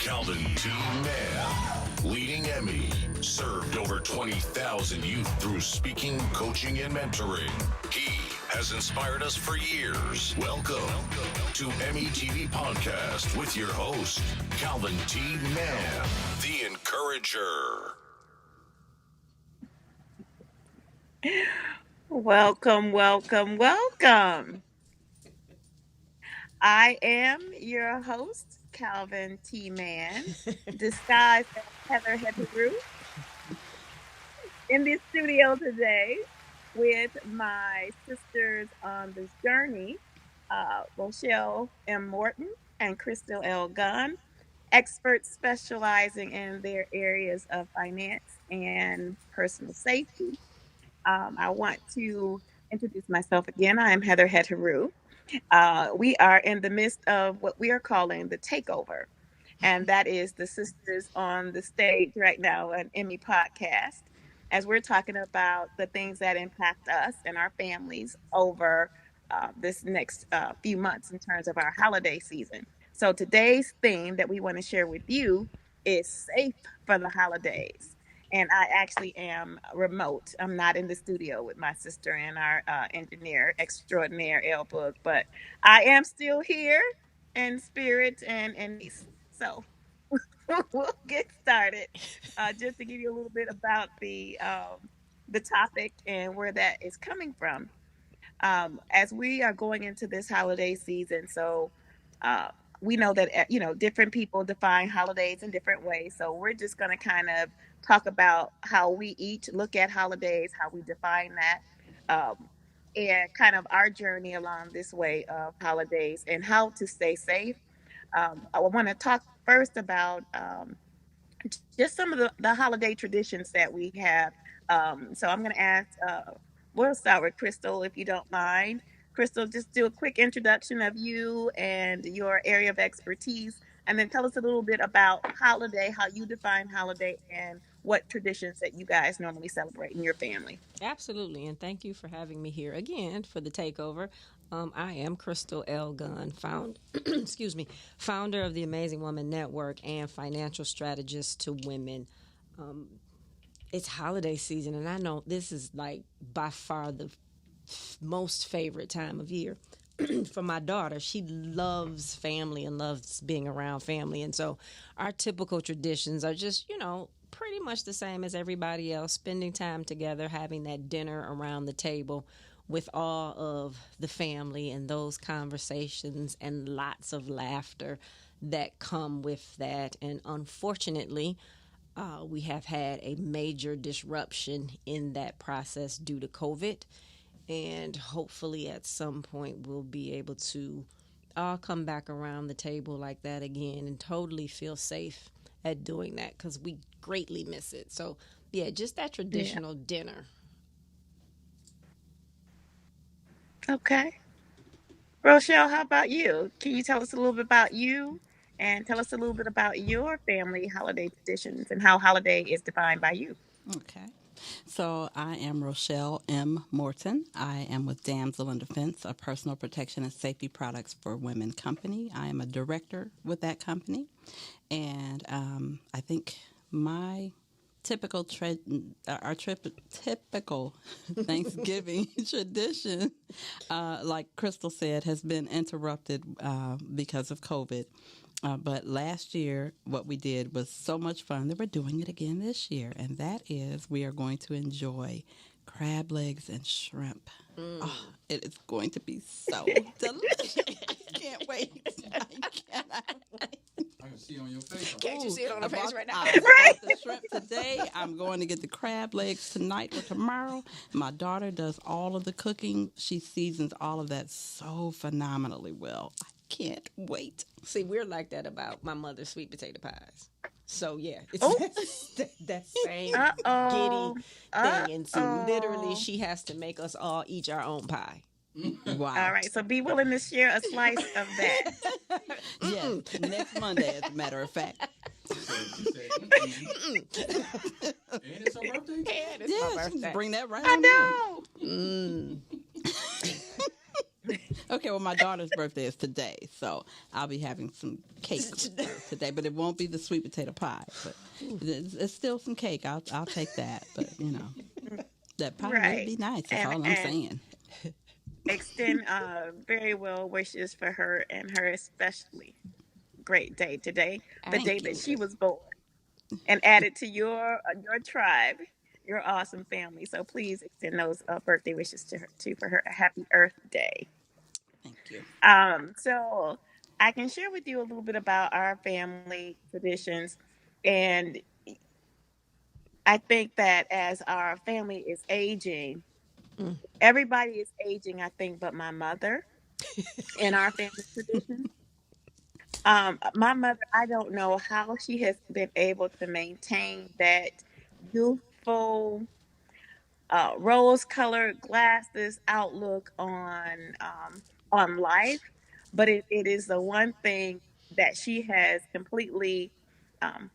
Calvin T. Mann, leading Emmy, served over 20,000 youth through speaking, coaching, and mentoring. He has inspired us for years. Welcome to Emmy TV Podcast with your host, Calvin T. Mann, the Encourager. Welcome, welcome, welcome. I am your host, Calvin T. Mann, disguised as Hetheru, in the studio today with my sisters on this journey, Rochelle M. Morton and Crystal L. Gunn, experts specializing in their areas of finance and personal safety. I want to introduce myself again. I am Hetheru. We are in the midst of what we are calling the takeover, and that is the sisters on the stage right now, an Emmy podcast, as we're talking about the things that impact us and our families over this next few months in terms of our holiday season. So today's theme that we want to share with you is safe for the holidays. And I actually am remote. I'm not in the studio with my sister and our engineer extraordinaire, L Book, but I am still here in spirit and peace. So we'll get started. Just to give you a little bit about the topic and where that is coming from. As we are going into this holiday season, so uh, we know that different people define holidays in different ways. So we're just going to kind of talk about how we each look at holidays, how we define that, and kind of our journey along this way of holidays and how to stay safe. I want to talk first about just some of the holiday traditions that we have. So I'm going to ask, we'll start with Crystal, if you don't mind. Crystal, just do a quick introduction of you and your area of expertise, and then tell us a little bit about holiday, how you define holiday, and what traditions that you guys normally celebrate in your family. Absolutely, and thank you for having me here again for the takeover. I am Crystal L. Gunn, excuse me, founder of the Amazing Woman Network and financial strategist to women. Um, it's holiday season, and I know this is like by far the most favorite time of year for my daughter. She loves family and loves being around family. And so our typical traditions are just, pretty much the same as everybody else, spending time together, having that dinner around the table with all of the family and those conversations and lots of laughter that come with that. And unfortunately, we have had a major disruption in that process due to COVID, and hopefully at some point we'll be able to all come back around the table like that again and totally feel safe at doing that because we greatly miss it. So yeah, just that Yeah. traditional dinner. Okay. Rochelle, how about you? Can you tell us a little bit about you and tell us a little bit about your family holiday traditions and how holiday is defined by you? Okay. So I am Rochelle M. Morton. I am with Damsel in Defense, a personal protection and safety products for women company. I am a director with that company. And I think my typical Thanksgiving tradition, like Crystal said, has been interrupted because of COVID. But last year, what we did was so much fun that we're doing it again this year. And that is, we are going to enjoy crab legs and shrimp. Oh, it is going to be so delicious. I can't wait. I cannot wait. I can see it on your face. Can't you see it on her face right now? I Right? bought the shrimp today. I'm going to get the crab legs tonight or tomorrow. My daughter does all of the cooking. She seasons all of that so phenomenally well. I can't wait. See, we're like that about my mother's sweet potato pies. So yeah, it's Oh, that same uh-oh. giddy thing. And so literally Uh-oh. she has to make us all eat our own pie. All Wow. right, so be willing to share a slice of that. Yes, next Monday, as a matter of fact. She said, and it's her birthday? And it's Yeah, my she birthday. can bring that right I on in. know. Mm. Okay, well, my daughter's birthday is today, so I'll be having some cake with her today, but it won't be the sweet potato pie. But it's still some cake. I'll take that. But that pie would Right. be nice. That's And all I'm and saying. extend very well wishes for her and her especially great day today, the day Thank that you. she was born, and added to your tribe, your awesome family. So please extend those birthday wishes to her too for her happy Earth Day. Thank you. So I can share with you a little bit about our family traditions, and I think that as our family is aging, Mm. everybody is aging. I think, but my mother in our family tradition. My mother, I don't know how she has been able to maintain that youthful, rose-colored glasses outlook on life, but it is the one thing that she has completely, um,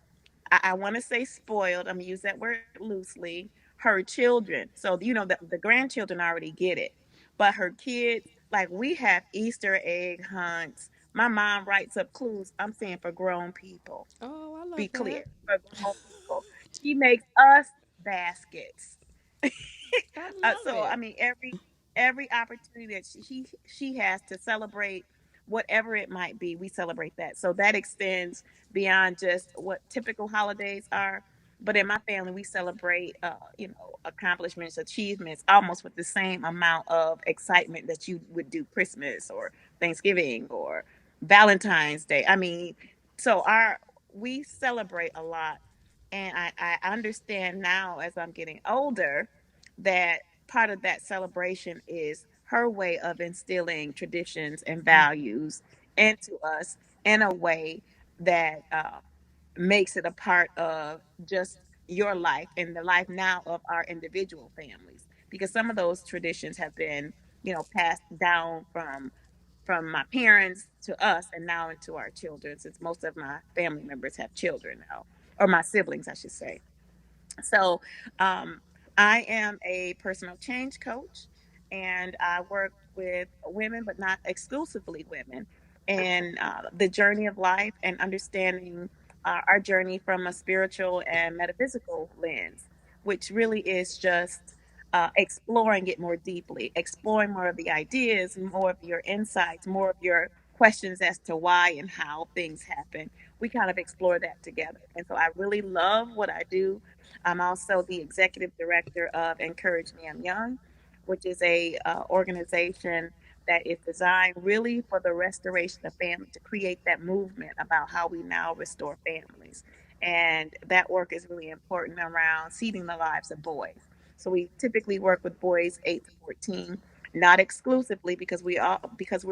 I want to say spoiled. I'm gonna use that word loosely. Her children, so the grandchildren already get it, but her kids, like we have Easter egg hunts. My mom writes up clues. I'm saying for grown people. Oh, I Be love clear that. for grown people. She makes us baskets. I love So I it. mean, every opportunity that she has to celebrate whatever it might be, we celebrate that. So that extends beyond just what typical holidays are. But in my family, we celebrate, accomplishments, achievements, almost with the same amount of excitement that you would do Christmas or Thanksgiving or Valentine's Day. I mean, so our we celebrate a lot, and I understand now as I'm getting older that part of that celebration is her way of instilling traditions and values into us in a way that makes it a part of just your life and the life now of our individual families, because some of those traditions have been passed down from my parents to us and now into our children, since most of my family members have children now, or my siblings I should say. So, um, I am a personal change coach, and I work with women, but not exclusively women, and the journey of life and understanding our journey from a spiritual and metaphysical lens, which really is just exploring it more deeply, exploring more of the ideas, more of your insights, more of your questions as to why and how things happen. We kind of explore that together. And so I really love what I do. I'm also the executive director of Encourage Me I'm Young, which is a organization that is designed really for the restoration of family, to create that movement about how we now restore families. And that work is really important around seeding the lives of boys. So we typically work with boys 8 to 14, not exclusively because we're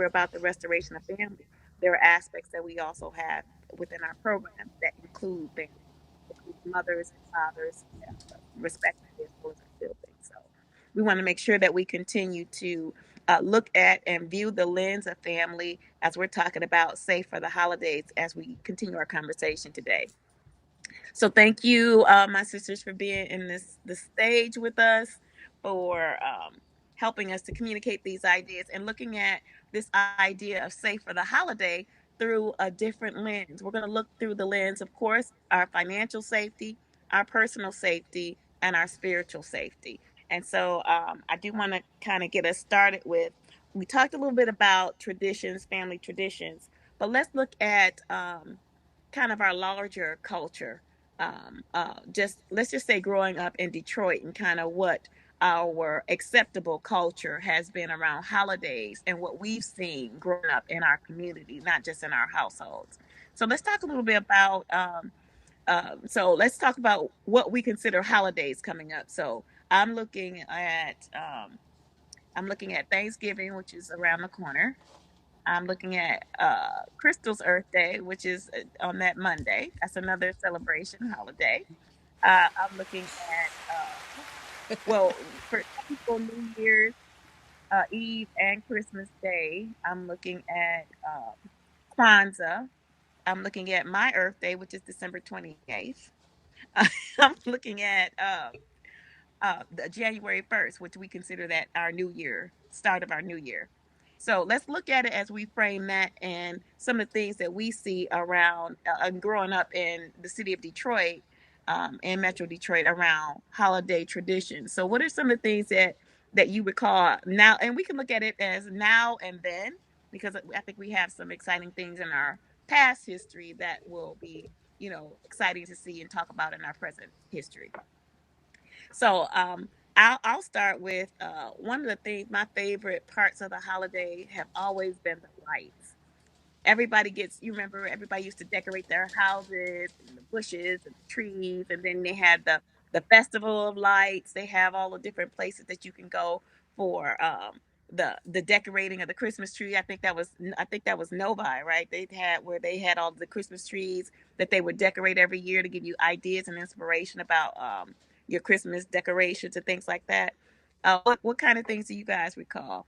about the restoration of family. There are aspects that we also have within our program that include family, include mothers and fathers, respectively, as well as our siblings. So we want to make sure that we continue to look at and view the lens of family as we're talking about safe for the holidays as we continue our conversation today. So thank you, my sisters, for being in this stage with us, for helping us to communicate these ideas and looking at this idea of safe for the holiday through a different lens. We're going to look through the lens, of course, our financial safety, our personal safety, and our spiritual safety. And so I do want to kind of get us started with. We talked a little bit about traditions, family traditions, but let's look at kind of our larger culture. Just let's just say growing up in Detroit and kind of what our acceptable culture has been around holidays and what we've seen growing up in our community, not just in our households. So let's talk a little bit about. So let's talk about what we consider holidays coming up. So I'm looking at I'm looking at Thanksgiving, which is around the corner. I'm looking at Crystal's Earth Day, which is on that Monday. That's another celebration holiday. I'm looking at, well, for some people, New Year's Eve and Christmas Day. I'm looking at Kwanzaa. I'm looking at my Earth Day, which is December 28th. I'm looking at the January 1st, which we consider that our new year, start of our new year. So let's look at it as we frame that and some of the things that we see around growing up in the city of Detroit and Metro Detroit around holiday traditions. So what are some of the things that you recall now? And we can look at it as now and then, because I think we have some exciting things in our past history that will be, exciting to see and talk about in our present history. So I'll start with one of the things. My favorite parts of the holiday have always been the lights. Everybody gets, you remember, everybody used to decorate their houses and the bushes and the trees, and then they had the festival of lights. They have all the different places that you can go for the decorating of the Christmas tree. I think that was Novi, right? They had all the Christmas trees that they would decorate every year to give you ideas and inspiration about your Christmas decorations and things like that. What kind of things do you guys recall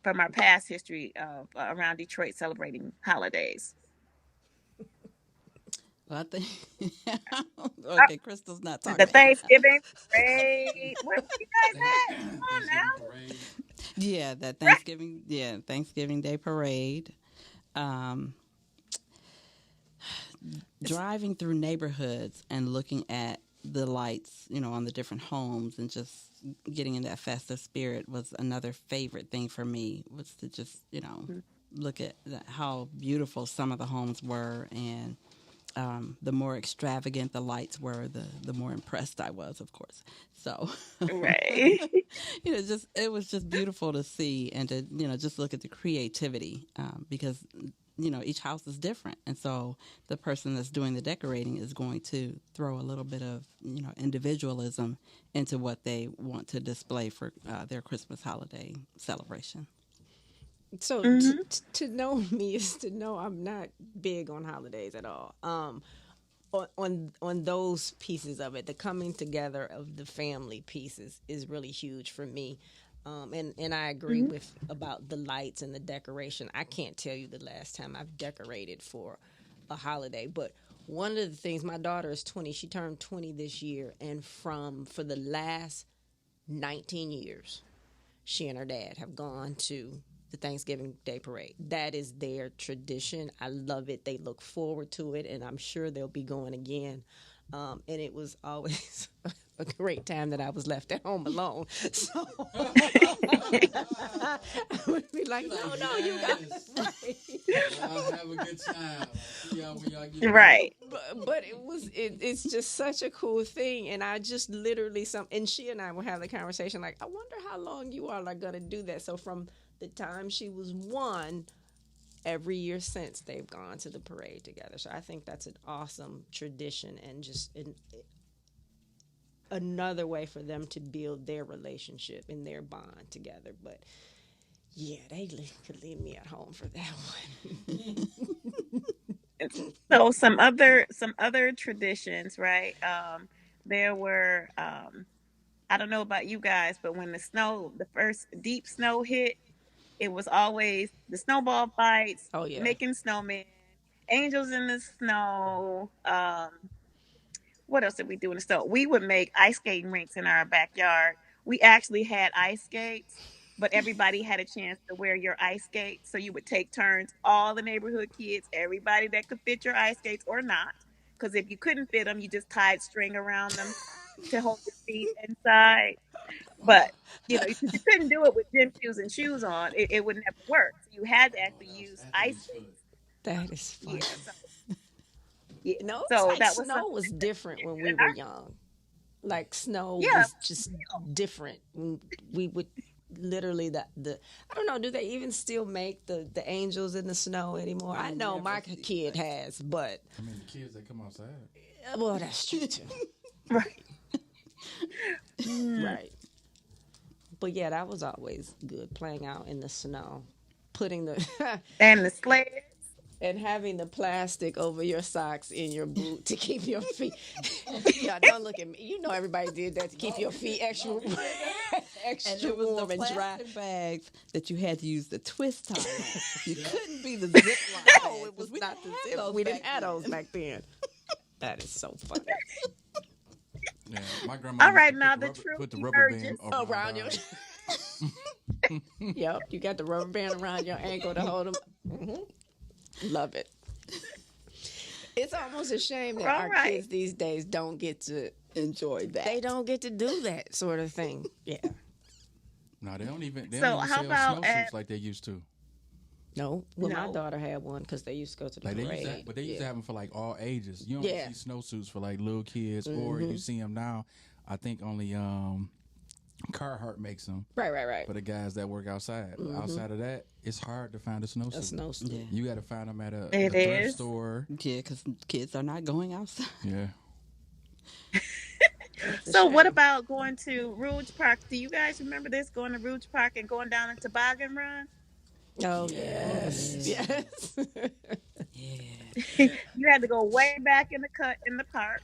from our past history of around Detroit celebrating holidays? Well, I think Uh, okay, Crystal's not the talking. Thanksgiving parade. Where you guys at? Come on Thanksgiving now. parade. Yeah, that Right. Thanksgiving Day parade. Um, Driving through neighborhoods and looking at the lights, on the different homes and just getting in that festive spirit was another favorite thing for me. Was to just look at how beautiful some of the homes were, and the more extravagant the lights were, the more impressed I was, of course. So, Right. just it was just beautiful to see and to just look at the creativity, because each house is different, and so the person that's doing the decorating is going to throw a little bit of individualism into what they want to display for their Christmas holiday celebration. So Hmm. to know me is to know I'm not big on holidays at all. On those pieces of it, the coming together of the family pieces is really huge for me. And I agree Hmm. with about the lights and the decoration. I can't tell you the last time I've decorated for a holiday, but one of the things, my daughter is 20. She turned 20 this year, and for the last 19 years, she and her dad have gone to the Thanksgiving Day Parade. That is their tradition. I love it. They look forward to it, and I'm sure they'll be going again. And it was always a great time that I was left at home alone. So I would be like, no, no, you got it Yes. right. Y'all have a good time. I'll see y'all when y'all get back. Right. But it's just such a cool thing, and I just literally and she and I were having a conversation like, I wonder how long you all are gonna do that. So from the time she was 1, every year since, they've gone to the parade together. So I think that's an awesome tradition, and just another way for them to build their relationship and their bond together. But yeah, could leave me at home for that one. So some other traditions, right? There were I don't know about you guys, but when the first deep snow hit, it was always the snowball fights, Oh yeah. making snowmen, angels in the snow. What else did we do in the snow? We would make ice skating rinks in our backyard. We actually had ice skates, but everybody had a chance to wear your ice skates. So you would take turns, all the neighborhood kids, everybody that could fit your ice skates or not. Because if you couldn't fit them, you just tied string around them to hold your feet inside. But because you couldn't do it with gym shoes and shoes on, it would never work. So you had to Oh, actually that was use ice Hetheru's foot. skates. That is funny. Yeah. So yeah. No, it's So like that was snow something was that different we when did we in were our young. Like snow yeah. was just different. We would literally the I don't know. Do they even still make the angels in the snow anymore? I know Yeah, my but kid has, but I mean, the kids that come outside. well, that's true too. Right. Mm. Right. But yeah, that was always good playing out in the snow, putting the And the sleds. and having the plastic over your socks in your boot to keep your feet. Yeah, don't look at me. You know everybody did that to keep your feet extra And extra it was the warm and dry. plastic bags that you had to use the twist tie on. You couldn't be the Ziploc No, bags. it was We not didn't the have zip. those We didn't back have then. those back then. That is so funny. Yeah, my grandma All used right, to now the true put the rubber band emerges. around Around your our Yep, you got the rubber band around your ankle to hold them. Love it. It's almost a shame that All our right. kids these days don't get to. Enjoy that. They don't get to do that sort of thing. Yeah. No, they don't So even how sell about snowsuits like they used to. No. Well, my no? daughter had one because they used to go to the Like parade. but they used to have them for like all ages. You don't Yeah. see snowsuits for like little kids, or you see them now. I think only Carhartt makes them Right. for the guys that work outside. But outside of that, it's hard to find a A snowsuit. snowsuit. Yeah. You got to find them at a It thrift is. store. Yeah, because kids are not going outside. Yeah. It's a So what shame. about going to Rouge Park? Do you guys remember this? Going to Rouge Park and going down a toboggan run? Oh, Oh, yes. yeah. Yes. Yeah. You had to go way back in the cut in the park,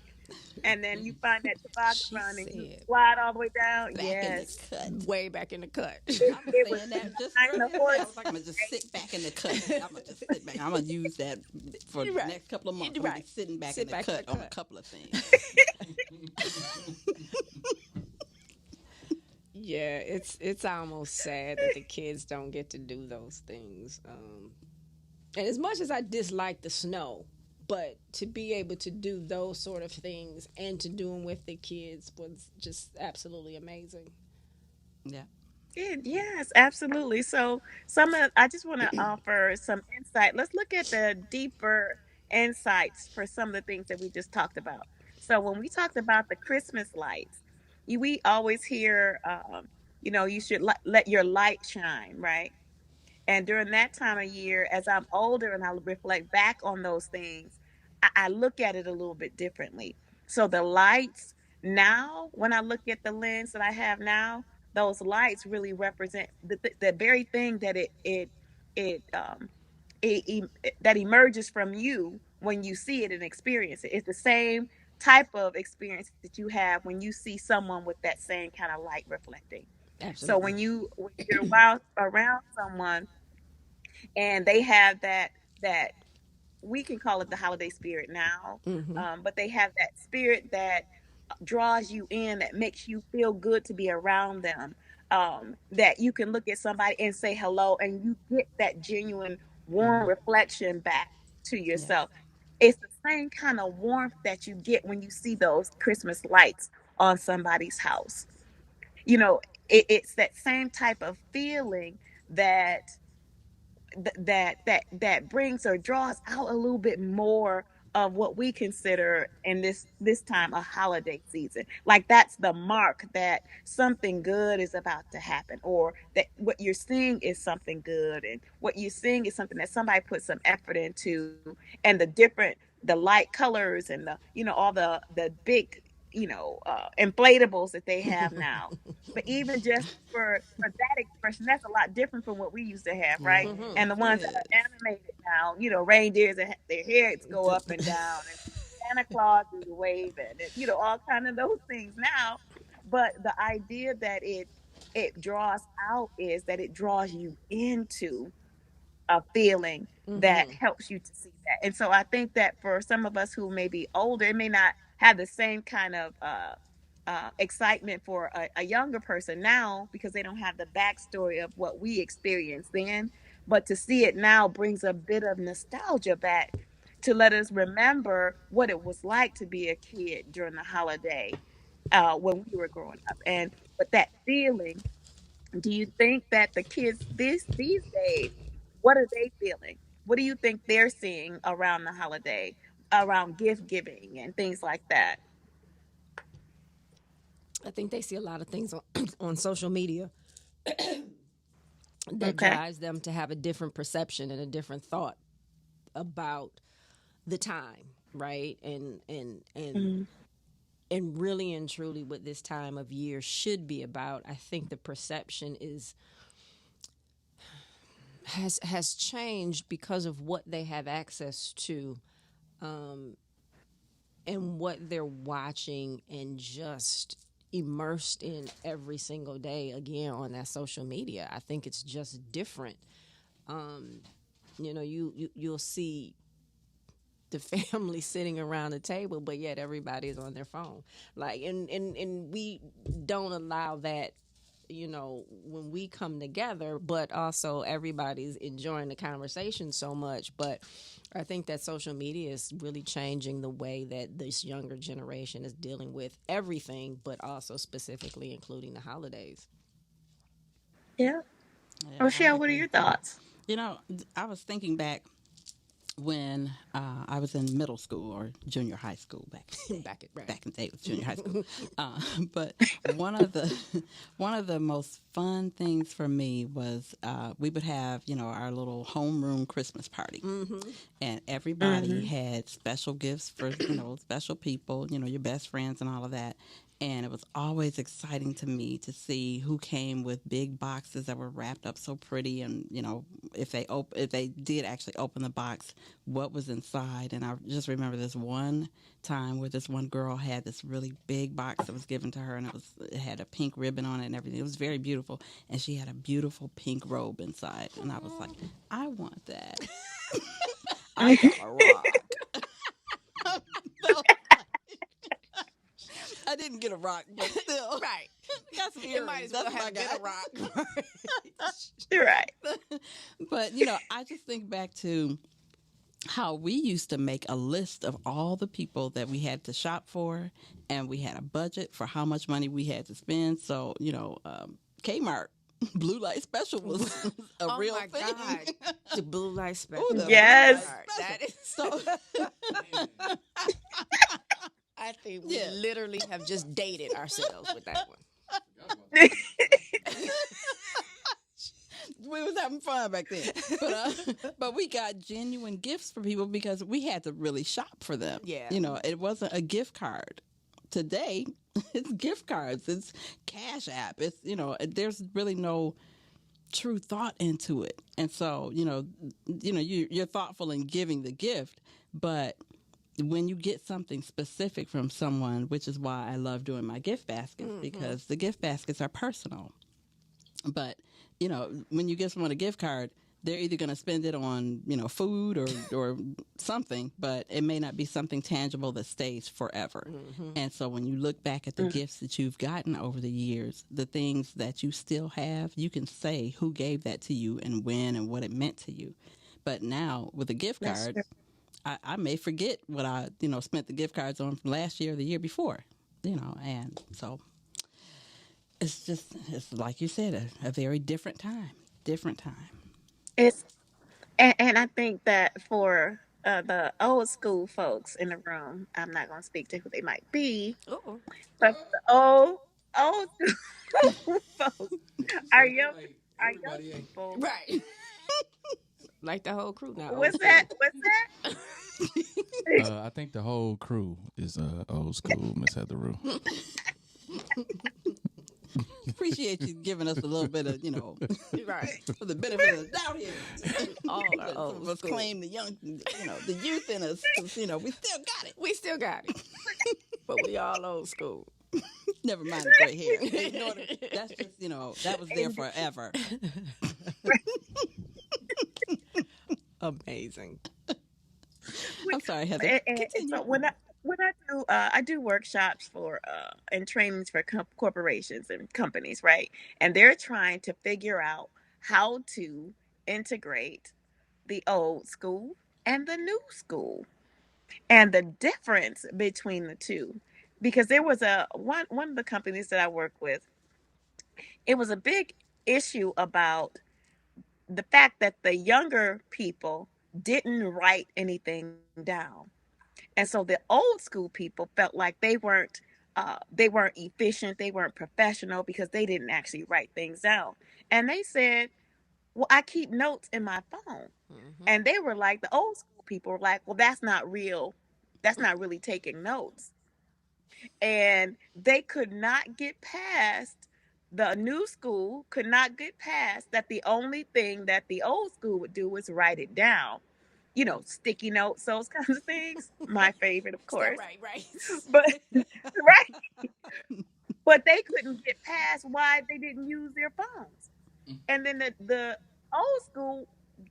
and then you find that toboggan She run and you said, slide all the way down. Back in the Yes, cut. way back in the cut. I was it was saying that just behind the earlier. horse. I was like, I'm gonna just sit back in the cut. I'm gonna just sit back. I'm gonna use that for the Right. next couple of months. You're I'm gonna be right. sitting back Sit in the back in cut the on a cut. couple of things. Yeah, it's almost sad that the kids don't get to do those things. And as much as I dislike the snow, but to be able to do those sort of things and to do them with the kids was just absolutely amazing. Yeah. Yes, absolutely. So I just want to offer some insight. Let's look at the deeper insights for some of the things that we just talked about. So when we talked about the Christmas lights, we always hear, you should let your light shine, right? And during that time of year, as I'm older and I reflect back on those things, I look at it a little bit differently. So the lights now, when I look at the lens that I have now, those lights really represent the very thing that it that emerges from you when you see it and experience it. It's the same type of experience that you have when you see someone with that same kind of light reflecting. So Absolutely. when you're around someone and they have that we can call it the holiday spirit now, Hmm. but they have that spirit that draws you in, that makes you feel good to be around them, that you can look at somebody and say hello and you get that genuine warm reflection back to yourself. Yes. It's the same kind of warmth that you get when you see those Christmas lights on somebody's house. You know, it's that same type of feeling that that brings or draws out a little bit more of what we consider in this time a holiday season. Like that's the mark that something good is about to happen, or that what you're seeing is something good, and what you're seeing is something that somebody put some effort into. And the light colors and the all the big inflatables that they have now. But even just for that expression, that's a lot different from what we used to have, right? Hmm. And the ones that Yes. are animated now, reindeers that their heads go up and down, and Santa Claus is waving, and all kind of those things now. But the idea that it draws out is that it draws you into a feeling that Hmm. helps you to see that. And so I think that for some of us who may be older, it may not have the same kind of excitement for a younger person now because they don't have the backstory of what we experienced then. But to see it now brings a bit of nostalgia back to let us remember what it was like to be a kid during the holiday when we were growing up. And but that feeling, do you think that the kids these days, what are they feeling? What do you think they're seeing around the holiday, around gift giving and things like that? I think they see a lot of things on, on social media that Okay. drives them to have a different perception and a different thought about the time, right? And really and truly what this time of year should be about. I think the perception is has changed because of what they have access to, and what they're watching and just immersed in every single day again on that social media. I think it's just different. You'll see the family sitting around the table, but yet everybody's on their phone. Like, and we don't allow that when we come together, but also everybody's enjoying the conversation so much. But I think that social media is really changing the way that this younger generation is dealing with everything, but also specifically including the holidays. Yeah. Yeah, I Rochelle, what are agree. your thoughts? I was thinking back when I was in middle school or junior high school back in the day. Back at right. Back in the day, it was junior high school. But one of the one of the most fun things for me was we would have our little homeroom Christmas party, and everybody Mm-hmm. had special gifts for special people, your best friends and all of that. And it was always exciting to me to see who came with big boxes that were wrapped up so pretty, and if they did actually open the box, what was inside. And I just remember this one time where this one girl had this really big box that was given to her, and it had a pink ribbon on it and everything. It was very beautiful, and she had a beautiful pink robe inside, and I was like, I want that. I got a rock. I didn't get a rock, but still, Right. got some It might earrings. as well That's what I have been got. a rock. You're right. But I just think back to how we used to make a list of all the people that we had to shop for, and we had a budget for how much money we had to spend. So Kmart Blue Light Special was a Oh real my thing. God. The blue light special. Ooh, the Yes. Blue Light That is Special. So I think we Yeah. literally have just dated ourselves with that one. we was having fun back then, but we got genuine gifts for people because we had to really shop for them. Yeah. It wasn't a gift card. Today, it's gift cards. It's Cash App. It's there's really no true thought into it, and so you're thoughtful in giving the gift, but when you get something specific from someone, which is why I love doing my gift baskets, because the gift baskets are personal. But when you give someone a gift card, they're either going to spend it on food or something, but it may not be something tangible that stays forever. And so when you look back at the gifts that you've gotten over the years, the things that you still have, you can say who gave that to you and when and what it meant to you. But now with a gift That's card, true. I may forget what I spent the gift cards on from last year or the year before, and so it's like you said, a very different time. Different time. It's and I think that for the old school folks in the room, I'm not going to speak to who they might be, Uh-oh. but for the old school folks, our young our young people, Right. Like the whole crew now. Old what's school. that? What's that? I think the whole crew is old school, Miss Hetheru. Appreciate you giving us a little bit of Right. for the benefit of the doubt here. All our Some old of us school. claim the young, the youth in us. 'Cause, we still got it. We still got it. But we all old school. Never mind the gray hair. That's just that was there forever. Amazing. I'm sorry, Heather. And so when I do workshops for and trainings for corporations and companies, right? And they're trying to figure out how to integrate the old school and the new school and the difference between the two. Because there was one of the companies that I work with, it was a big issue about the fact that the younger people didn't write anything down. And so the old school people felt like they weren't efficient, they weren't professional because they didn't actually write things down. And they said, "Well, I keep notes in my phone." And they were like, the old school people were like, "Well, that's not real. That's not really taking notes." And they could not get past the new school could not get past that the only thing that the old school would do was write it down, sticky notes, those kinds of things. My favorite, of Still course. right. But right, but they couldn't get past why they didn't use their phones. And then the old school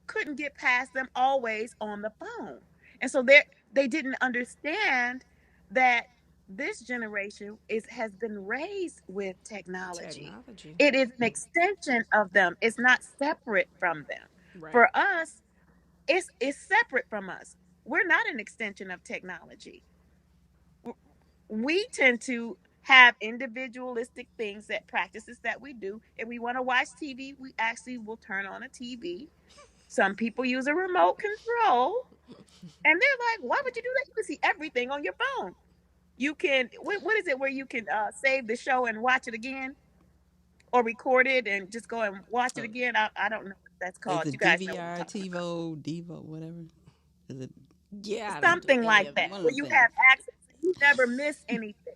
couldn't get past them always on the phone. And so they didn't understand that this generation has been raised with technology. Technology. It is an extension of them. It's not separate from them. Right. For us, it's separate from us. We're not an extension of technology. We tend to have individualistic things that practices that we do. If we want to watch TV, we actually will turn on a TV. Some people use a remote control, and they're like, "Why would you do that? You can see everything on your phone. You can what is it where you can save the show and watch it again, or record it and just go and watch it Oh, again. I don't know what that's is called. You it guys know what I'm DVR, talking about. TiVo, Devo, whatever? Is it Yeah, I don't do Something any like of that, it. one of where them you things? have access and you never miss anything.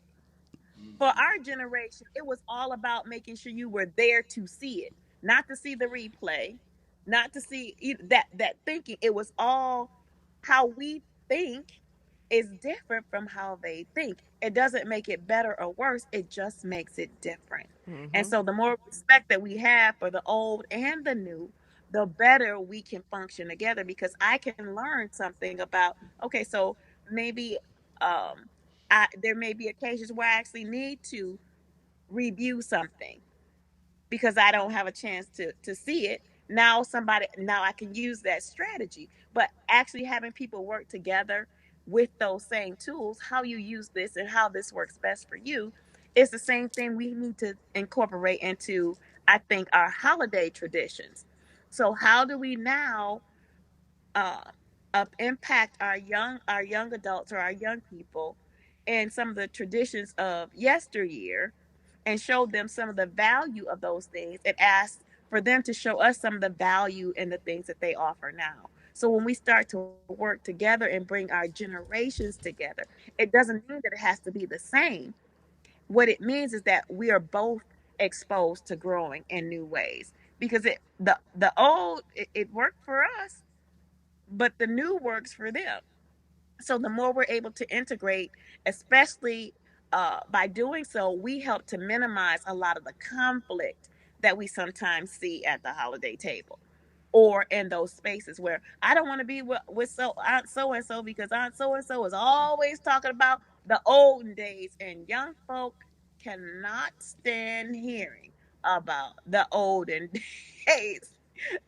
For our generation, it was all about making sure you were there to see it, not to see the replay, not to see that thinking. It was all how we think is different from how they think. It doesn't make it better or worse. It just makes it different. And Mm-hmm. so the more respect that we have for the old and the new, the better we can function together, because I can learn something about, okay, so maybe um there may be occasions where I actually need to review something because I don't have a chance to see it. Now I can use that strategy. But actually having people work together with those same tools, how you use this and how this works best for you, is the same thing we need to incorporate into, I think, our holiday traditions. So how do we now uh, impact our young adults or our young people and some of the traditions of yesteryear, and show them some of the value of those things, and ask for them to show us some of the value in the things that they offer now. So when we start to work together and bring our generations together, it doesn't mean that it has to be the same. What it means is that we are both exposed to growing in new ways, because the old, it worked for us, but the new works for them. So the more we're able to integrate, especially by doing so, we help to minimize a lot of the conflict that we sometimes see at the holiday table, or in those spaces where I don't want to be with Aunt so and so, because Aunt so and so is always talking about the olden days, and young folk cannot stand hearing about the olden days.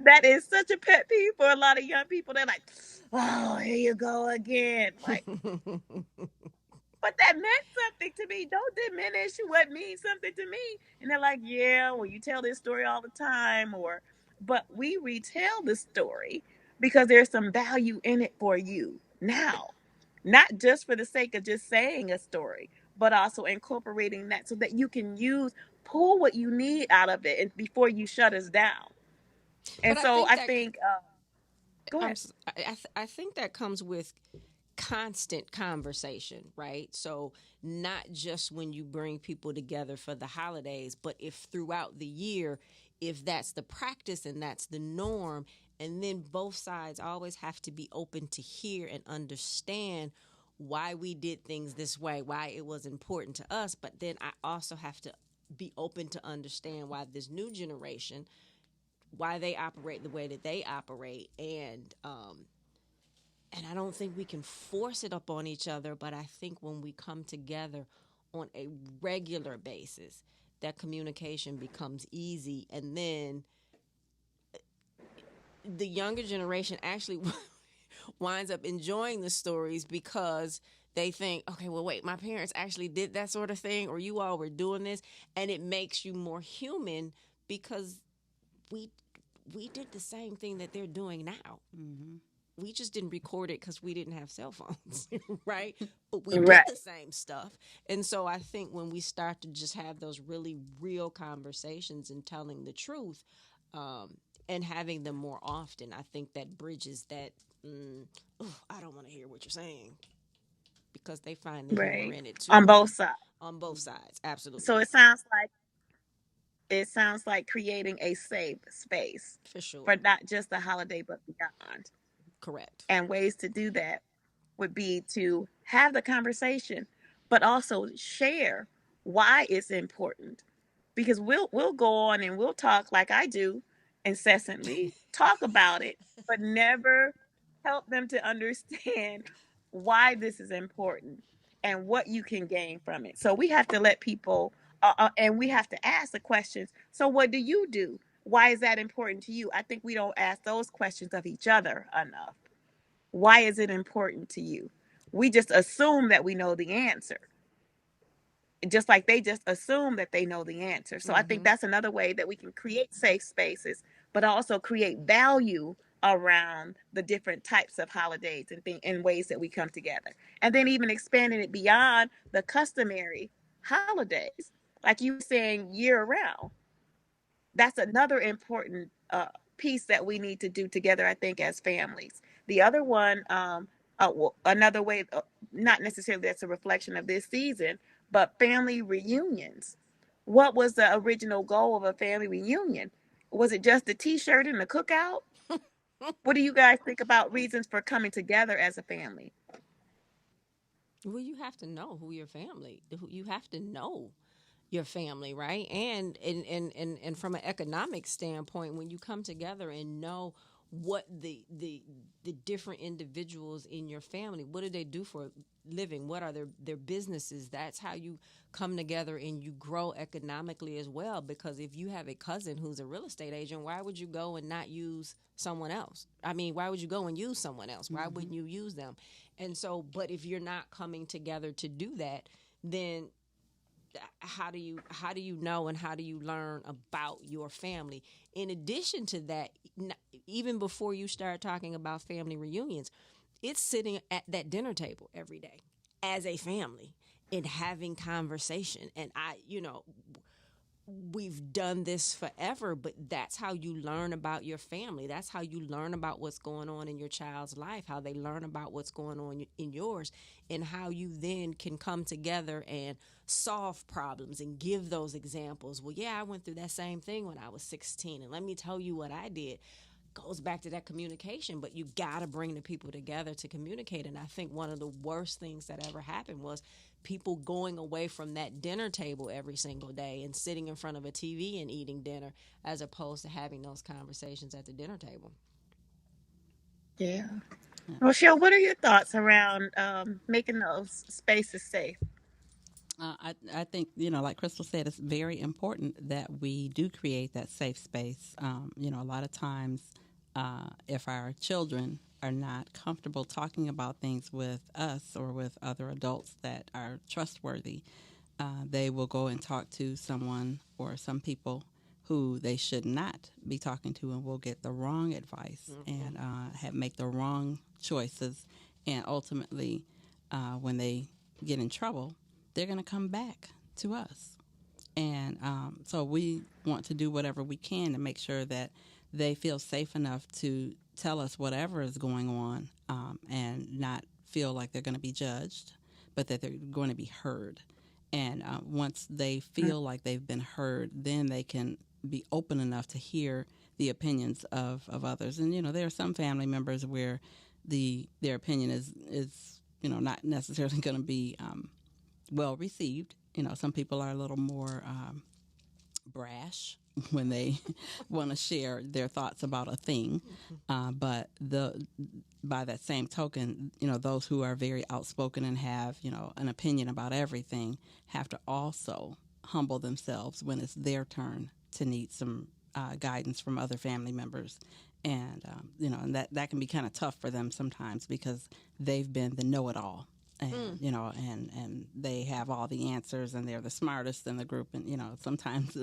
That is such a pet peeve for a lot of young people. They're like, "Oh, here you go again." Like, but that meant something to me. Don't diminish what means something to me. And they're like, "Yeah, well, you tell this story all the time," or, but we retell the story because there's some value in it for you now, not just for the sake of just saying a story, but also incorporating that so that you can pull what you need out of it, and before you shut us down. And But I so think I that think, go I'm ahead. s- I think that comes with constant conversation, right? So not just when you bring people together for the holidays, but if throughout the year, if that's the practice and that's the norm, and then both sides always have to be open to hear and understand why we did things this way, why it was important to us, but then I also have to be open to understand why this new generation, why they operate the way that they operate. And I don't think we can force it up on each other, but I think when we come together on a regular basis, that communication becomes easy. And then the younger generation actually winds up enjoying the stories because they think, okay, well, wait, my parents actually did that sort of thing, or you all were doing this. And it makes you more human because we we did the same thing that they're doing now. Mm-hmm. We just didn't record it because we didn't have cell phones, right? But we did Right. the same stuff. And so I think when we start to just have those really real conversations and telling the truth, um, and having them more often, I think that bridges that, "Oh, I don't want to hear what you're saying," because they find the humor Right. in it On too, both sides. on both sides. So Absolutely. it sounds like creating a safe space For for sure. not just the holiday but beyond. Correct. And ways to do that would be to have the conversation, but also share why it's important. Because we'll go on and we'll talk like I do incessantly, talk about it, but never help them to understand why this is important. and what you can gain from it. So we have to let people, and we have to ask the questions. So what do you do? Why is that important to you? I think we don't ask those questions of each other enough. Why is it important to you? We just assume that we know the answer, just like they just assume that they know the answer. So I think that's another way that we can create safe spaces, but also create value around the different types of holidays and ways that we come together. And then even expanding it beyond the customary holidays, like you were saying, year round. That's another important piece that we need to do together, I think, as families. The other one, well, another way, not necessarily that's a reflection of this season, but family reunions. What was the original goal of a family reunion? Was it just the T-shirt and the cookout? What do you guys think about reasons for coming together as a family? Well, you have to know who your family. You have to know your family, right? And from an economic standpoint, when you come together and know what the different individuals in your family, what do they do for a living, what are their businesses, that's how you come together and you grow economically as well. Because if you have a cousin who's a real estate agent, why would you go and not use someone else? I mean, why would you go and use someone else? Why wouldn't you use them? And so, but if you're not coming together to do that, then how do you know and how do you learn about your family? In addition to that, even before you start talking about family reunions, it's sitting at that dinner table every day as a family and having conversation. And we've done this forever, but that's how you learn about your family. That's how you learn about what's going on in your child's life, how they learn about what's going on in yours, and how you then can come together and solve problems and give those examples. Well, yeah, I went through that same thing when I was 16, and let me tell you what I did. Goes back to that communication, but you got to bring the people together to communicate. And I think one of the worst things that ever happened was people going away from that dinner table every single day and sitting in front of a TV and eating dinner, as opposed to having those conversations at the dinner table. Yeah. Rochelle, what are your thoughts around making those spaces safe? I think, like Crystal said, it's very important that we do create that safe space. A lot of times, if our children are not comfortable talking about things with us or with other adults that are trustworthy, they will go and talk to someone or some people who they should not be talking to, and will get the wrong advice and make the wrong choices. And ultimately, when they get in trouble, they're going to come back to us. And so we want to do whatever we can to make sure that they feel safe enough to tell us whatever is going on, and not feel like they're going to be judged, but that they're going to be heard. And once they feel like they've been heard, then they can be open enough to hear the opinions of others. And, there are some family members where their opinion is not necessarily going to be well received. Some people are a little more brash when they want to share their thoughts about a thing. But by that same token, those who are very outspoken and have, an opinion about everything have to also humble themselves when it's their turn to need some guidance from other family members. And, and that can be kind of tough for them sometimes because they've been the know-it-all. And, and they have all the answers, and they're the smartest in the group. And, sometimes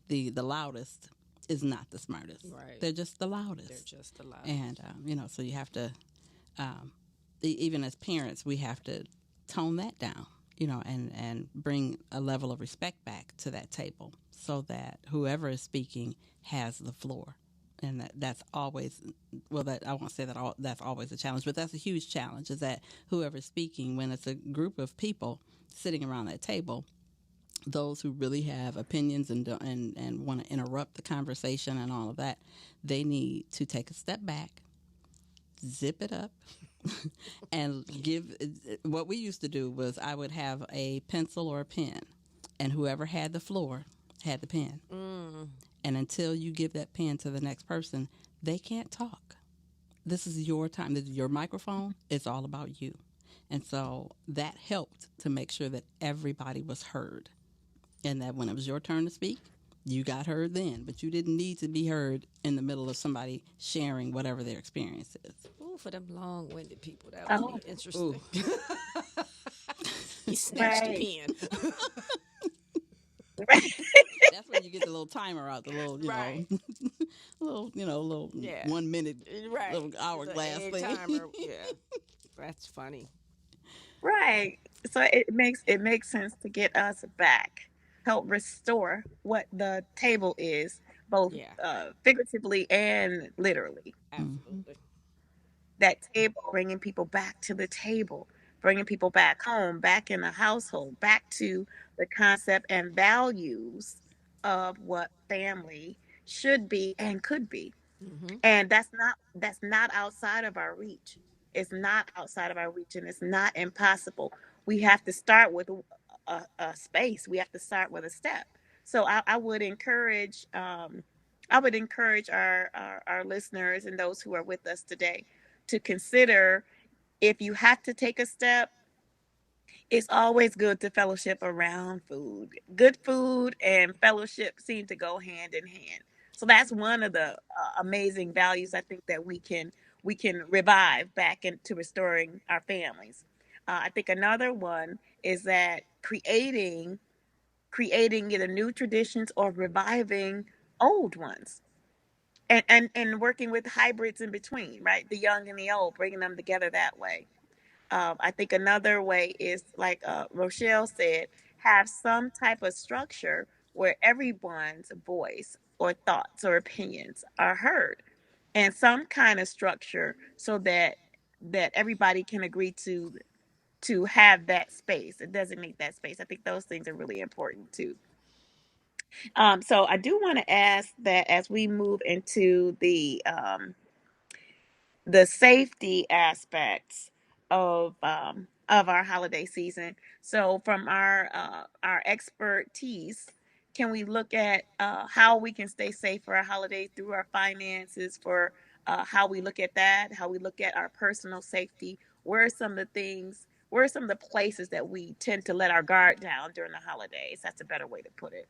the loudest is not the smartest. Right. They're just the loudest. They're just the loudest. And, so you have to, even as parents, we have to tone that down, and bring a level of respect back to that table so that whoever is speaking has the floor. And that's always, I won't say that that's always a challenge, but that's a huge challenge, is that whoever's speaking, when it's a group of people sitting around that table, those who really have opinions and want to interrupt the conversation and all of that, they need to take a step back, zip it up, and what we used to do was I would have a pencil or a pen, and whoever had the floor had the pen. And until you give that pen to the next person, they can't talk. This is your time. This is your microphone. It's all about you. And so that helped to make sure that everybody was heard, and that when it was your turn to speak, you got heard then, but you didn't need to be heard in the middle of somebody sharing whatever their experience is. Ooh, for them long-winded people, that would Oh, be interesting. You snatched the right. pen. That's when you get the little timer out, the little, Right. little Yeah. 1 minute, Right. little The hourglass egg thing. timer. Yeah. That's funny. Right. So it makes sense to get us back, help restore what the table is, both Yeah. figuratively and literally. Mhm. Absolutely. That table, bringing people back to the table, bringing people back home, back in the household, back to the concept and values of what family should be and could be. Mm-hmm. And that's not outside of our reach. It's not outside of our reach, and it's not impossible. We have to start with a space. We have to start with a step. So I would encourage our listeners and those who are with us today to consider, if you have to take a step, it's always good to fellowship around food. Good food and fellowship seem to go hand in hand. So that's one of the amazing values I think that we can revive back into restoring our families. I think another one is that creating either new traditions or reviving old ones, and working with hybrids in between, right? The young and the old, bringing them together that way. I think another way is, like Rochelle said, have some type of structure where everyone's voice or thoughts or opinions are heard, and some kind of structure so that everybody can agree to have that space and designate that space. I think those things are really important too. So I do want to ask that as we move into the safety aspects of our holiday season. So, from our expertise, can we look at how we can stay safe for our holiday through our finances, for how we look at that, how we look at our personal safety? Where are some of the things? Where are some of the places that we tend to let our guard down during the holidays? That's a better way to put it.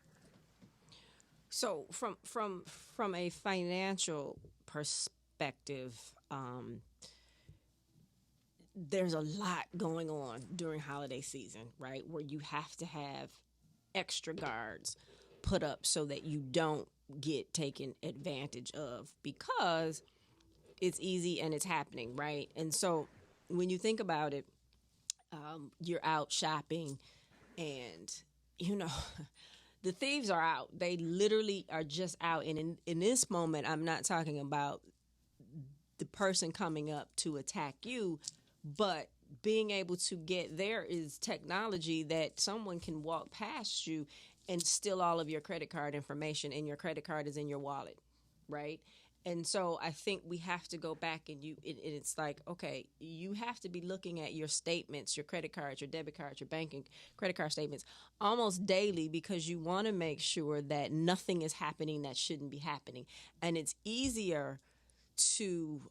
So from a financial perspective, there's a lot going on during holiday season, right? Where you have to have extra guards put up so that you don't get taken advantage of, because it's easy and it's happening, right? And so when you think about it, you're out shopping, and you know the thieves are out. They literally are just out. And in this moment, I'm not talking about the person coming up to attack you, but being able to get there is technology that someone can walk past you and steal all of your credit card information, and your credit card is in your wallet, right? And so I think we have to go back, and it's like, okay, you have to be looking at your statements, your credit cards, your debit cards, your banking credit card statements almost daily, because you want to make sure that nothing is happening that shouldn't be happening. And it's easier to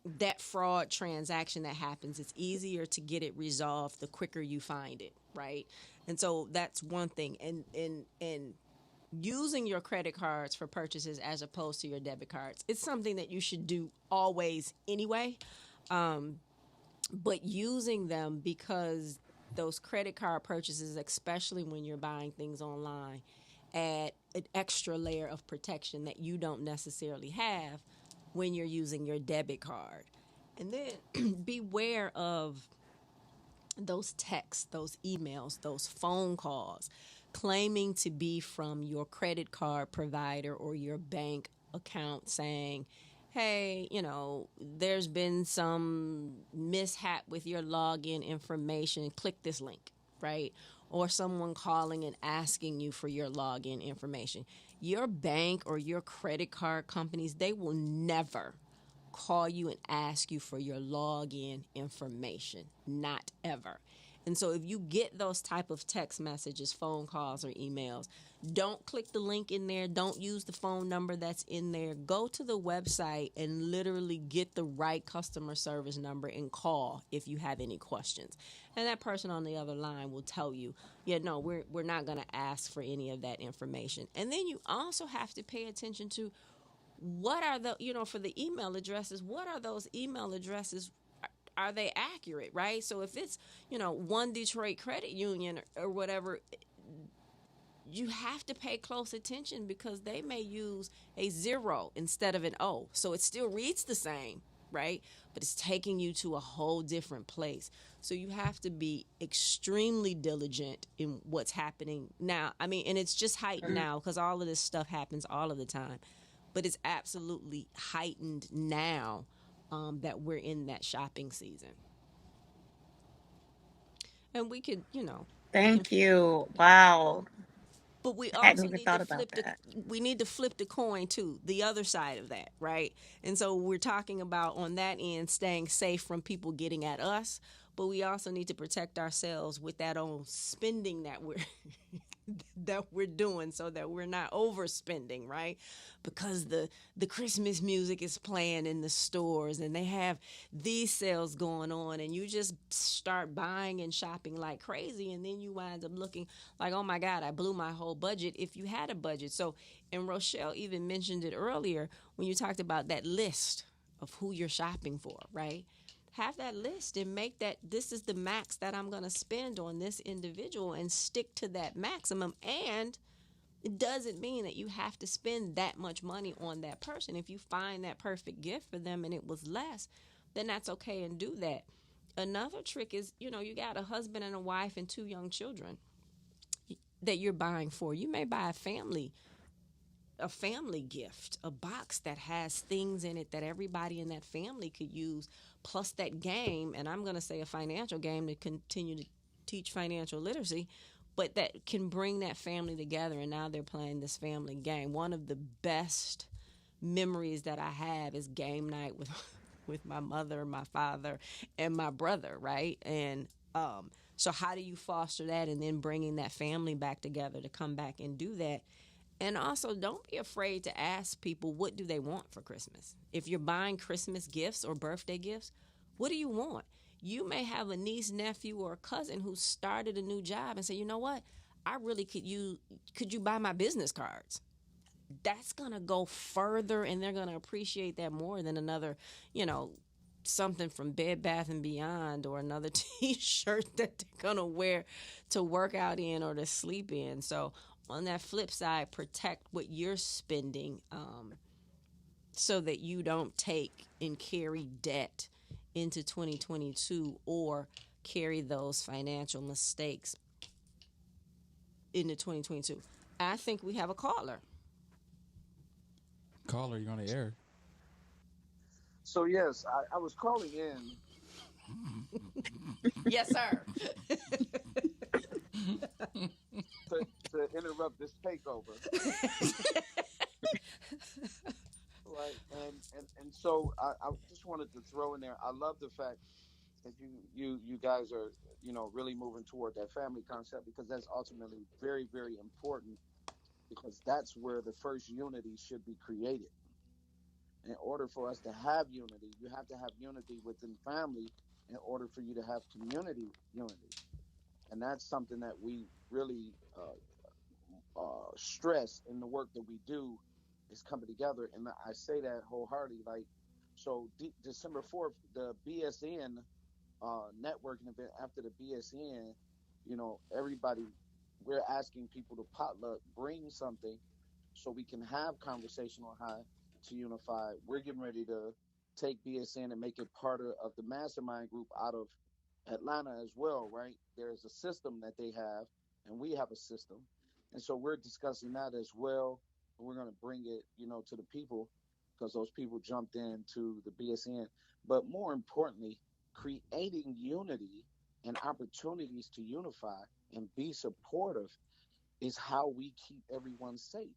that fraud transaction that happens, it's easier to get it resolved the quicker you find it, right? And so that's one thing. And using your credit cards for purchases as opposed to your debit cards, it's something that you should do always anyway. But using them, because those credit card purchases, especially when you're buying things online, add an extra layer of protection that you don't necessarily have when you're using your debit card. And then beware of those texts, those emails, those phone calls claiming to be from your credit card provider or your bank account, saying, hey, there's been some mishap with your login information. Click this link, right? Or someone calling and asking you for your login information. Your bank or your credit card companies, they will never call you and ask you for your login information. Not ever. And so if you get those type of text messages, phone calls, or emails, don't click the link in there. Don't use the phone number that's in there. Go to the website and literally get the right customer service number and call if you have any questions. And that person on the other line will tell you, yeah, no, we're not going to ask for any of that information. And then you also have to pay attention to what are the, for the email addresses, what are those email addresses? Are they accurate, right? So if it's, One Detroit Credit Union or whatever, you have to pay close attention because they may use a zero instead of an O. So it still reads the same, right? But it's taking you to a whole different place. So you have to be extremely diligent in what's happening now. I mean, and it's just heightened now because all of this stuff happens all of the time. But it's absolutely heightened now that we're in that shopping season. And we could, we can, Thank you. Wow. but we I hadn't also even need to thought about flip the that. we need to flip the coin too, the other side of that, right? And so we're talking about on that end staying safe from people getting at us, but we also need to protect ourselves with that own spending that we're that we're doing so that we're not overspending, right? Because the Christmas music is playing in the stores and they have these sales going on and you just start buying and shopping like crazy and then you wind up looking like, oh my God, I blew my whole budget if you had a budget. So, and Rochelle even mentioned it earlier when you talked about that list of who you're shopping for, right? Have that list and make that this is the max that I'm going to spend on this individual and stick to that maximum. And it doesn't mean that you have to spend that much money on that person. If you find that perfect gift for them and it was less, then that's okay and do that. Another trick is, you got a husband and a wife and two young children that you're buying for. You may buy a family gift, a box that has things in it that everybody in that family could use, plus that game, and I'm going to say a financial game to continue to teach financial literacy, but that can bring that family together, and now they're playing this family game. One of the best memories that I have is game night with with my mother, my father, and my brother, right? And so how do you foster that and then bringing that family back together to come back and do that? And also, don't be afraid to ask people what do they want for Christmas. If you're buying Christmas gifts or birthday gifts, what do you want? You may have a niece, nephew, or a cousin who started a new job and say, you know what? I really could you buy my business cards? That's going to go further and they're going to appreciate that more than another, you know, something from Bed Bath and Beyond or another t-shirt that they're going to wear to work out in or to sleep in. So on that flip side, protect what you're spending so that you don't take and carry debt into 2022 or carry those financial mistakes into 2022. I think we have a caller. Caller, you're on the air. So yes, I was calling in Yes, sir. to, to interrupt this takeover, right? And so I just wanted to throw in there. I love the fact that you guys are really moving toward that family concept because that's ultimately very very important because that's where the first unity should be created. In order for us to have unity, you have to have unity within family in order for you to have community unity. And that's something that we really stress in the work that we do is coming together. And I say that wholeheartedly. Like, so December 4th, the BSN networking event after the BSN, everybody, we're asking people to potluck, bring something so we can have conversation on how to unify. We're getting ready to take BSN and make it part of the mastermind group out of Atlanta as well, right? There's a system that they have, and we have a system. And so we're discussing that as well. We're going to bring it, to the people because those people jumped into the BSN. But more importantly, creating unity and opportunities to unify and be supportive is how we keep everyone safe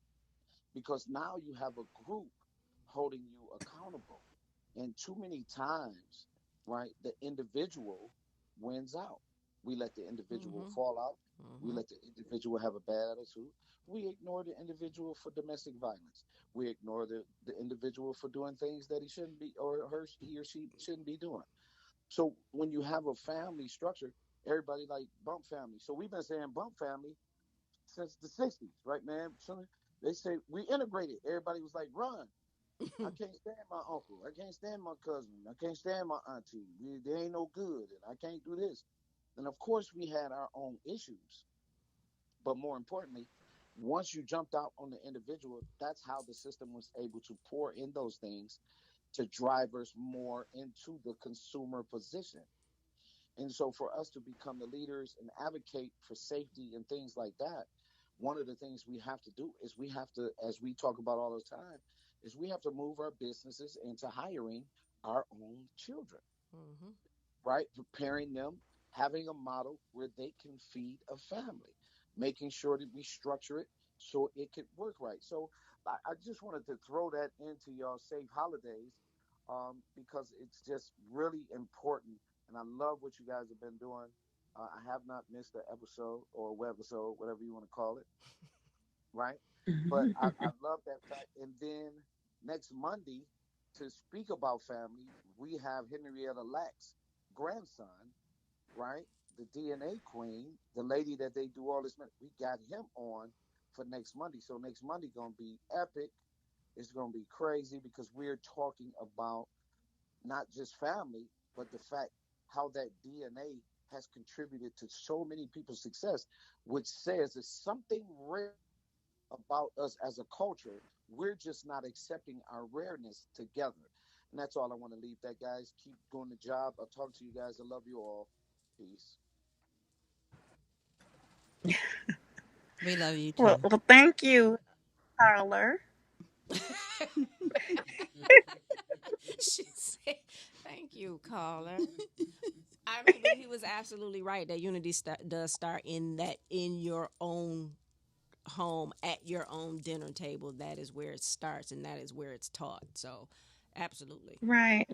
because now you have a group holding you accountable. And too many times, right, the individual wins out. We let the individual Mm-hmm. fall out. We Mm-hmm. let the individual have a bad attitude. We ignore the individual for domestic violence. We ignore the individual for doing things that he shouldn't be, or he or she shouldn't be doing. So when you have a family structure, everybody like bump family. So we've been saying bump family since the 60s, right, man? So they say we integrated. Everybody was like, run. I can't stand my uncle. I can't stand my cousin. I can't stand my auntie. They ain't no good, and I can't do this. And of course, we had our own issues. But more importantly, once you jumped out on the individual, that's how the system was able to pour in those things to drive us more into the consumer position. And so, for us to become the leaders and advocate for safety and things like that, one of the things we have to do is we have to, as we talk about all the time, is we have to move our businesses into hiring our own children, Mm-hmm. right? Preparing them, having a model where they can feed a family, making sure that we structure it so it could work right. So I just wanted to throw that into y'all safe holidays, because it's just really important. And I love what you guys have been doing. I have not missed an episode or a webisode, whatever you want to call it, right? But I love that fact. And then next Monday, to speak about family, we have Henrietta Lack's grandson, right? The DNA queen, the lady that they do all this. We got him on for next Monday. So next Monday gonna be epic. It's gonna be crazy because we're talking about not just family, but the fact how that DNA has contributed to so many people's success, which says it's something rare about us as a culture. We're just not accepting our rareness together. And that's all I want to leave that, guys. Keep doing the job. I'll talk to you guys. I love you all. Peace. We love you Well, too. well, thank you, caller. She said, "Thank you, caller." I mean, but he was absolutely right. That unity does start in your own home at your own dinner table. That is where it starts, and that is where it's taught. So, absolutely. Right.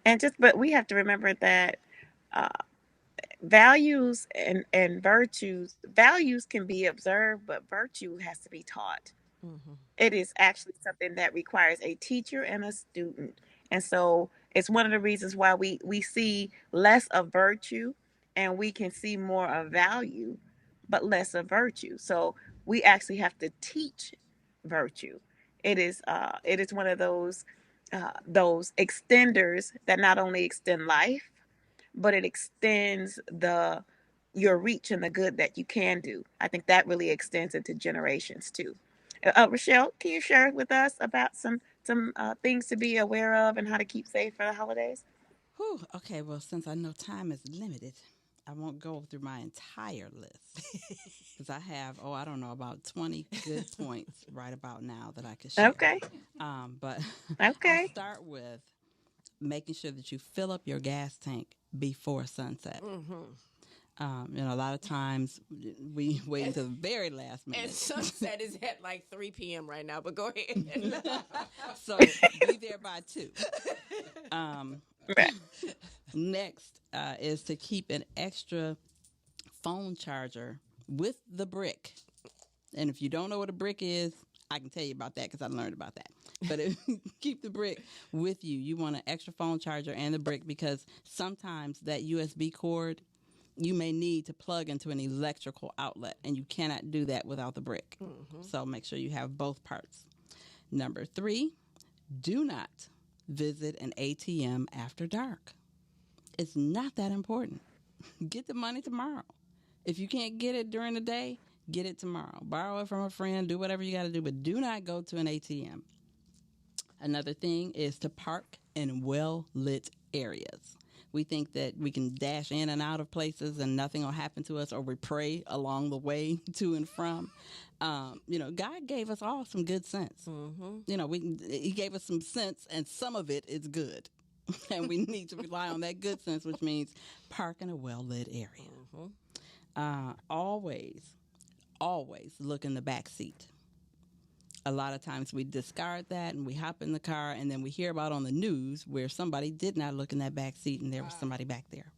And just, but we have to remember that uh, values and values can be observed, but virtue has to be taught. Mm-hmm. It is actually something that requires a teacher and a student. And so it's one of the reasons why we see less of virtue and we can see more of value, but less of virtue. So we actually have to teach virtue. It is one of those extenders that not only extend life, but it extends the your reach and the good that you can do. I think that really extends into generations too. Rochelle, can you share with us about some things to be aware of and how to keep safe for the holidays? Whew, okay, well, since I know time is limited, I won't go through my entire list because I have, oh, I don't know, about 20 good points right about now that I could share. Okay, But I'll okay, start with making sure that you fill up your gas tank before sunset. Mm-hmm. A lot of times we wait until the very last And minute. sunset is at like 3 p.m. right now, but go ahead. So be there by 2. Um, right, Next is to keep an extra phone charger with the brick. And if you don't know what a brick is, I can tell you about that because I learned about that. But if you keep the brick with you, you want an extra phone charger and the brick because sometimes that USB cord you may need to plug into an electrical outlet, and you cannot do that without the brick. Mm-hmm. So make sure you have both parts. Number 3, do not visit an ATM after dark. It's not that important. Get the money tomorrow. If you can't get it during the day, get it tomorrow. Borrow it from a friend, do whatever you got to do, but do not go to an ATM. Another thing is to park in well lit areas. We think that we can dash in and out of places and nothing will happen to us, or we pray along the way to and from. God gave us all some good sense. Mm-hmm. He gave us some sense, and some of it is good. And we need to rely on that good sense, which means park in a well lit area. Always, always look in the back seat. A lot of times we discard that and we hop in the car, and then we hear about on the news where somebody did not look in that back seat and there was somebody back there.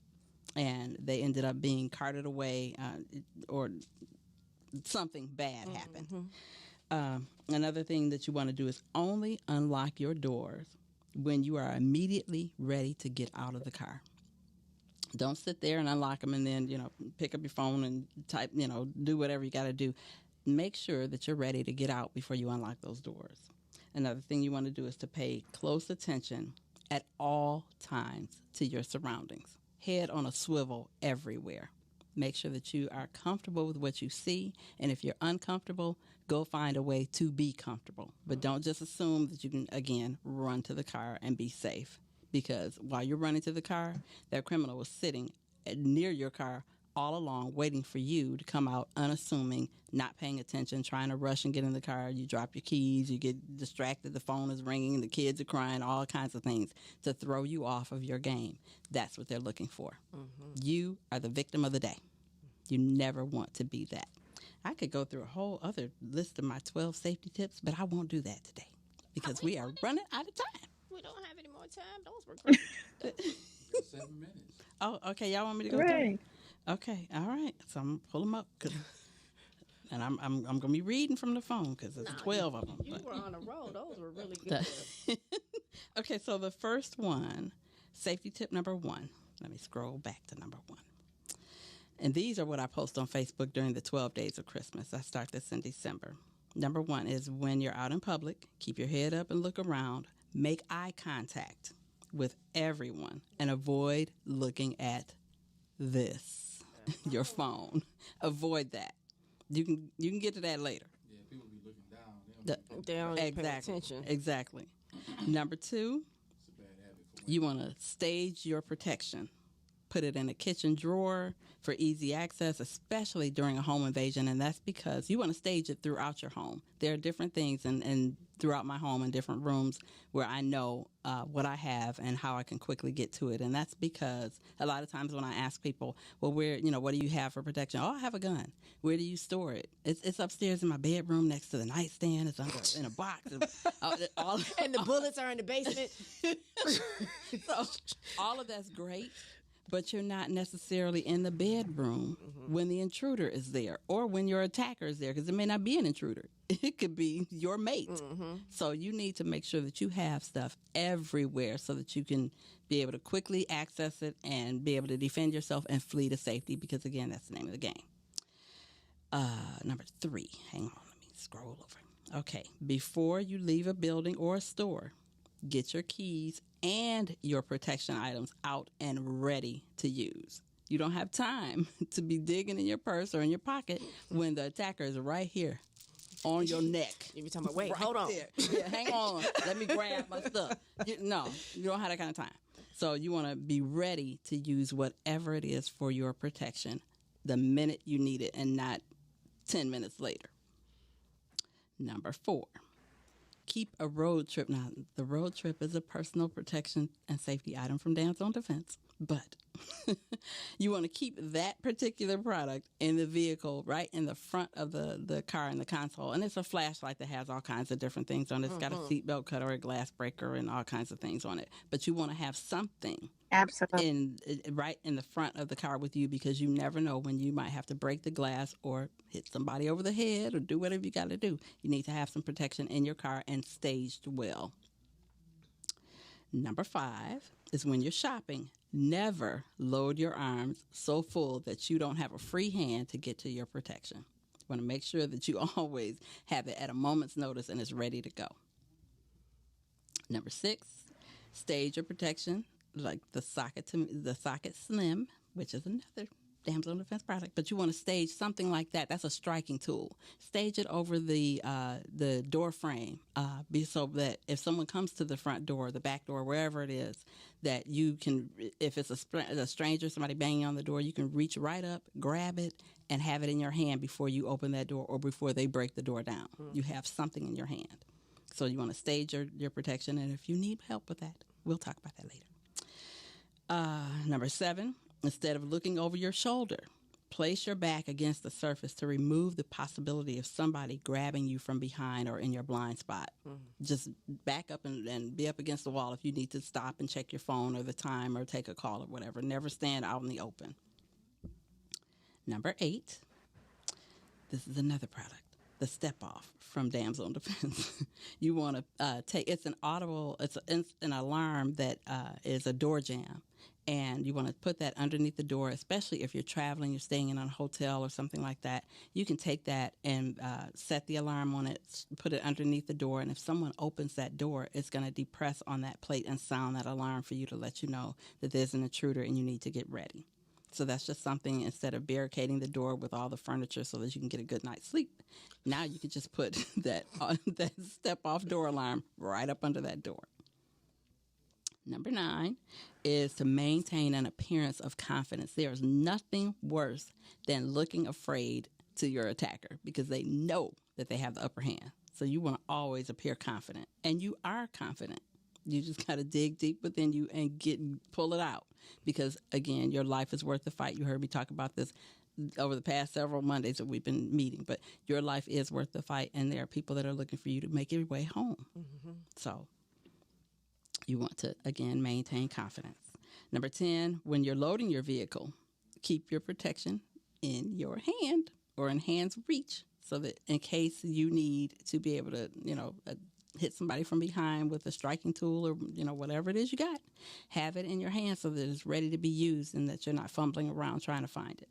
and they ended up being carted away, or something bad happened. Another thing that you want to do is only unlock your doors when you are immediately ready to get out of the car. Don't sit there and unlock them and then, pick up your phone and type, do whatever you got to do. Make sure that you're ready to get out before you unlock those doors. Another thing you want to do is to pay close attention at all times to your surroundings. Head on a swivel everywhere. Make sure that you are comfortable with what you see, and if you're uncomfortable, go find a way to be comfortable. But don't just assume that you can, again, run to the car and be safe, because while you're running to the car, that criminal was sitting near your car all along waiting for you to come out unassuming, not paying attention, trying to rush and get in the car. You drop your keys, you get distracted, the phone is ringing, the kids are crying, all kinds of things to throw you off of your game. That's what they're looking for. You are the victim of the day. You never want to be that. I could go through a whole other list of my 12 safety tips, but I won't do that today because we are running out of time. We don't have any more time. Those were great. 7 minutes. Oh, okay. Y'all want me to go Right. through? Okay. All right. So I'm going to pull them up. And I'm going to be reading from the phone because there's 12 of them. You were on a roll. Those were really good. Okay. So the first one, safety tip number 1. Let me scroll back to number 1. And these are what I post on Facebook during the 12 days of Christmas. I start this in December. Number 1 is when you're out in public, keep your head up and look around. Make eye contact with everyone and avoid looking at this, your phone. Avoid that. You can get to that later. Yeah, people be looking down. They don't even pay Exactly. attention. Exactly. Number 2, It's a bad habit for you want to stage your protection. Put it in a kitchen drawer for easy access, especially during a home invasion, and that's because you want to stage it throughout your home. There are different things and throughout my home in different rooms where I know what I have and how I can quickly get to it, and that's because a lot of times when I ask people, well, where, what do you have for protection? Oh, I have a gun. Where do you store it? It's upstairs in my bedroom next to the nightstand. It's under in a box. And the bullets are in the basement. So all of that's great. But you're not necessarily in the bedroom when the intruder is there or when your attacker is there, because it may not be an intruder. It could be your mate. So you need to make sure that you have stuff everywhere so that you can be able to quickly access it and be able to defend yourself and flee to safety, because, again, that's the name of the game. Number 3. Hang on. Let me scroll over. Okay. Before you leave a building or a store, get your keys and your protection items out and ready to use. You don't have time to be digging in your purse or in your pocket when the attacker is right here on your neck. You be talking about, wait, Right hold on. there. Yeah, hang on. Let me grab my stuff. No, you don't have that kind of time. So you want to be ready to use whatever it is for your protection the minute you need it and not 10 minutes later. Number 4. Keep a road trip. Now, the road trip is a personal protection and safety item from Dan's Own Defense, but you want to keep that particular product in the vehicle, right in the front of the car in the console. And it's a flashlight that has all kinds of different things on it. It's got a seatbelt cutter, a glass breaker, and all kinds of things on it. But you want to have something Absolutely. right in the front of the car with you, because you never know when you might have to break the glass or hit somebody over the head or do whatever you got to do. You need to have some protection in your car and staged well. Number 5 is when you're shopping, never load your arms so full that you don't have a free hand to get to your protection. You want to make sure that you always have it at a moment's notice and it's ready to go. Number 6, stage your protection like the socket Slim, which is another Damsel in Defense product, but you want to stage something like that. That's a striking tool. Stage it over the door frame, so that if someone comes to the front door, the back door, wherever it is, that you can, if it's a stranger, somebody banging on the door, you can reach right up, grab it, and have it in your hand before you open that door or before they break the door down. You have something in your hand. So you want to stage your protection, and if you need help with that, we'll talk about that later. Number 7, instead of looking over your shoulder, place your back against the surface to remove the possibility of somebody grabbing you from behind or in your blind spot. Just back up and be up against the wall if you need to stop and check your phone or the time or take a call or whatever. Never stand out in the open. Number 8, this is another product, the Step Off from Damsel in Defense. You want to take, it's an audible, it's an alarm that is a door jam. And you want to put that underneath the door, especially if you're traveling, you're staying in a hotel or something like that. You can take that and set the alarm on it, put it underneath the door, and if someone opens that door, it's going to depress on that plate and sound that alarm for you to let you know that there's an intruder and you need to get ready. So that's just something, instead of barricading the door with all the furniture so that you can get a good night's sleep, now you can just put that step-off door alarm right up under that door. Number 9 is to maintain an appearance of confidence. There is nothing worse than looking afraid to your attacker because they know that they have the upper hand. So you want to always appear confident, and you are confident. You just got to dig deep within you and pull it out because, again, your life is worth the fight. You heard me talk about this over the past several Mondays that we've been meeting, but your life is worth the fight, and there are people that are looking for you to make your way home. So you want to, again, maintain confidence. Number 10, when you're loading your vehicle, keep your protection in your hand or in hand's reach so that in case you need to be able to, hit somebody from behind with a striking tool or, whatever it is you got, have it in your hand so that it's ready to be used and that you're not fumbling around trying to find it.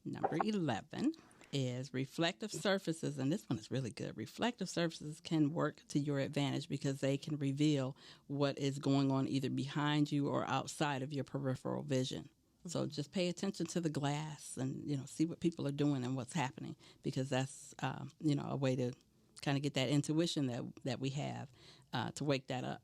Number 11 is reflective surfaces, and this one is really good. Reflective surfaces can work to your advantage because they can reveal what is going on either behind you or outside of your peripheral vision. So just pay attention to the glass and, see what people are doing and what's happening because that's, a way to kind of get that intuition that we have to wake that up.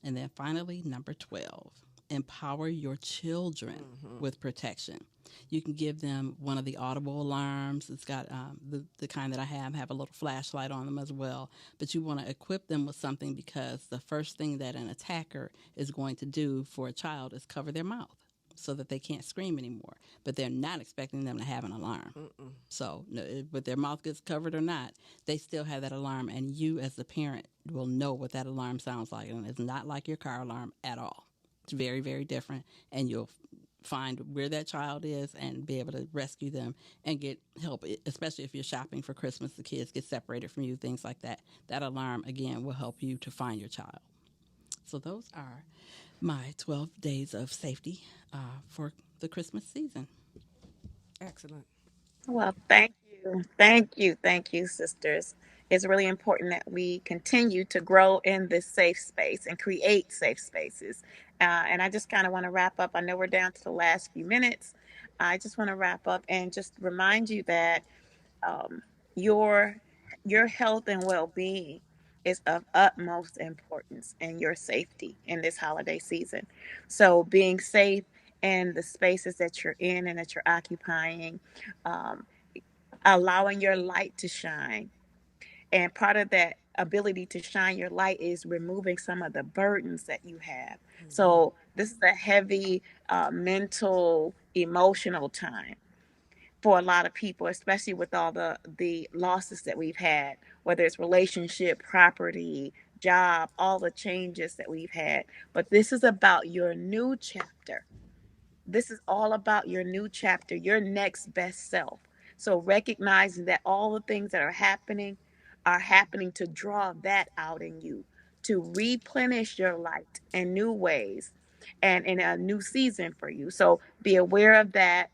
And then finally, number 12, empower your children with protection. You can give them one of the audible alarms. It's got the kind that I have a little flashlight on them as well. But you want to equip them with something because the first thing that an attacker is going to do for a child is cover their mouth so that they can't scream anymore. But they're not expecting them to have an alarm. So whether their mouth gets covered or not, they still have that alarm. And you as the parent will know what that alarm sounds like. And it's not like your car alarm at all. It's very, very different. And you'll find where that child is and be able to rescue them and get help, especially if you're shopping for Christmas, the kids get separated from you, things like that. That alarm, again, will help you to find your child. So those are my 12 days of safety for the Christmas season. Excellent. Well, thank you. Thank you. Thank you, sisters. It's really important that we continue to grow in this safe space and create safe spaces. And I just kind of want to wrap up. I know we're down to the last few minutes. I just want to wrap up and just remind you that um, your your health and well-being is of utmost importance and your safety in this holiday season. So being safe in the spaces that you're in and that you're occupying, um, allowing your light to shine, and part of that ability to shine your light is removing some of the burdens that you have. So this is a heavy mental emotional time for a lot of people, especially with all the losses that we've had, whether it's relationship, property, job, all the changes that we've had. But this is about your new chapter. This is all about your new chapter, your next best self. So recognizing that all the things that are happening to draw that out in you, to replenish your light in new ways and in a new season for you. So be aware of that.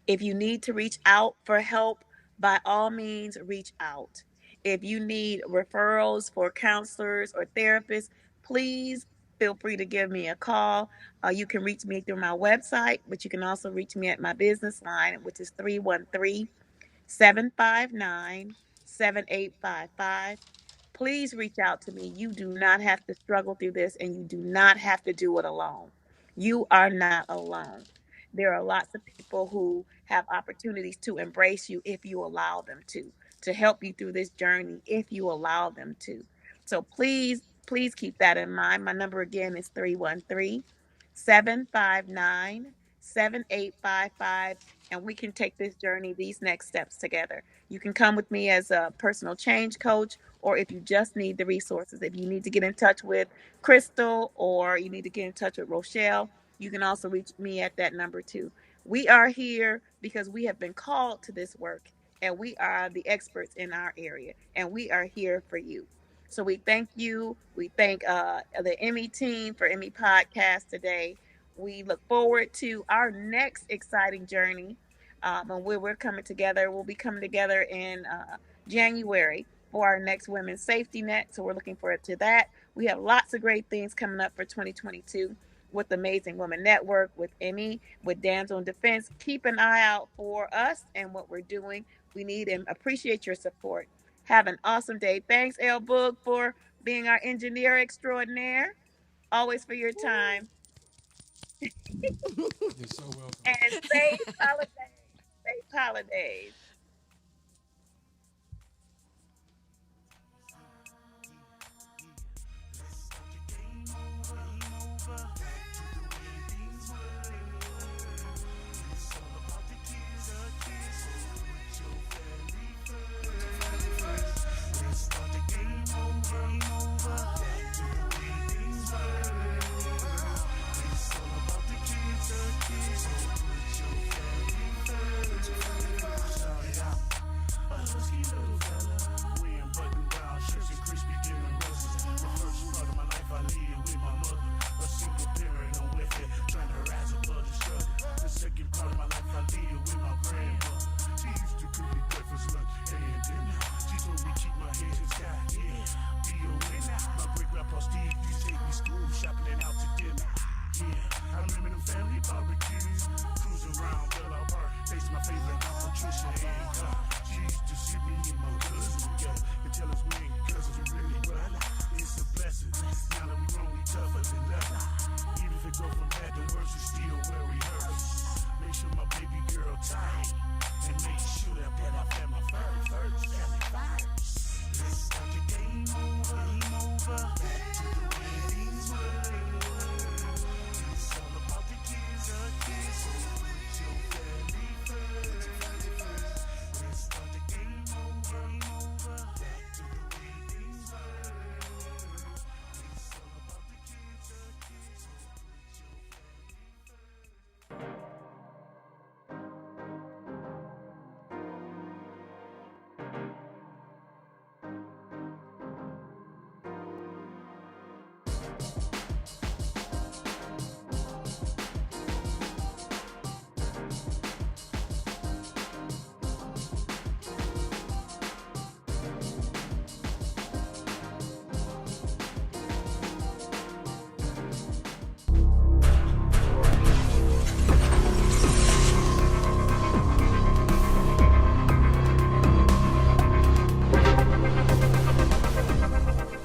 If you need to reach out for help, by all means, reach out. If you need referrals for counselors or therapists, please feel free to give me a call. You can reach me through my website, but you can also reach me at my business line, which is 313-759-7855. Please reach out to me. You do not have to struggle through this and you do not have to do it alone. You are not alone. There are lots of people who have opportunities to embrace you if you allow them to help you through this journey if you allow them to. So please, please keep that in mind. My number again is 313-759-7855. 7855, and we can take this journey, these next steps together. You can come with me as a personal change coach, or if you just need the resources, if you need to get in touch with Crystal or you need to get in touch with Rochelle, you can also reach me at that number too. We are here because we have been called to this work, and we are the experts in our area, and we are here for you. So we thank you. We thank the Emmy team for Emmy Podcast today. We look forward to our next exciting journey, and where we're coming together. We'll be coming together in January for our next Women's Safety Net. So we're looking forward to that. We have lots of great things coming up for 2022 with Amazing Woman Network, with Emmy, with Dams on Defense. Keep an eye out for us and what we're doing. We need and appreciate your support. Have an awesome day. Thanks, El Boog, for being our engineer extraordinaire. Always for your time. You're so welcome. And safe holidays. Safe holidays.